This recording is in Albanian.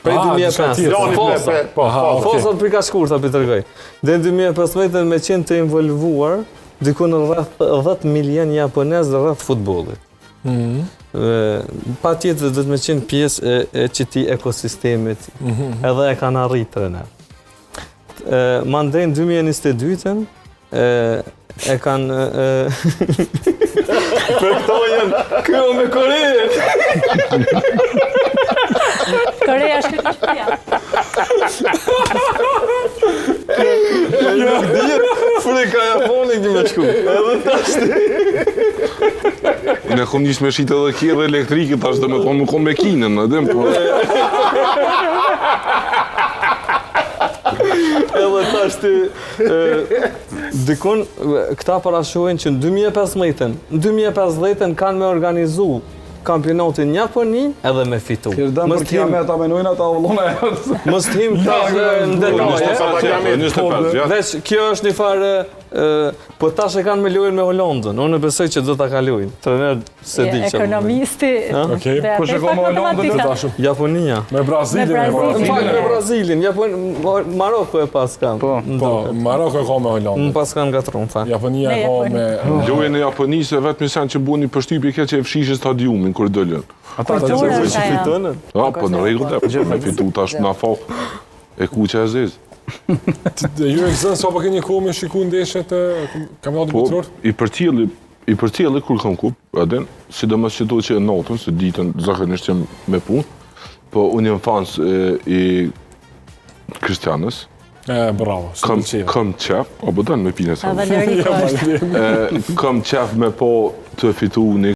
Prej 2005. Fosat për ka shkurta për të rëgoj. Dhe në 2015 me qenë të involvuar diku në rreth 10 milion japonez rreth futbollit. Pa tjetër dhe të me qenë pjesë e qëti ekosistemit edhe e kanë arritë në. Mandej në 2022-ën e kanë... Për këto jenë kjo me Korejën. Koreja është shtëpia. Nuk dhjetë, Frika Japonin një me shku. Edhe tashti. Ne kom njës me shqitë edhe kjerë elektrike, tash dhe me thonë më kom me kinën, edhe po... Edhe tashti, dikun, këta parashohen që në 2015-ën kanë me organizu kampionatin një për një edhe me fitu. Kirdem për kjame ta menojnë ata ullone. Mës t'him të në detaje. Veç, kjo është një farë, po tash e kanë me lujnë me Hollandën. Unë besoj që do t'a ka lujnë. Trener se di që. Ekonomisti. Kush e ka me Hollandën të tashu? Japonia. Me Brazilin. Me Brazilin. Maroko e pas kam. Po, Maroko e ka me Hollandën. Në pas kam gatron, fa. Japonia e ka me... Lojën e Japonisë vetëm sen që buni përshtypje kjo që e fshishë stadiumin kur dëllën. Ata që fitonën. Po në rregull, me fitu tash na fal e kuqja e zezë. Ju e gëzën, sa po keni kohë me shiku ndeshjet e kampionatit botror? I përcjelli kur kam kup, aden, sidomos që do që e natën, se ditën zakonisht jam me punë, po unë jam fans i Kristianës. Bravo, kam qef, apo dan me pine sa. Kam qef me po të fitu një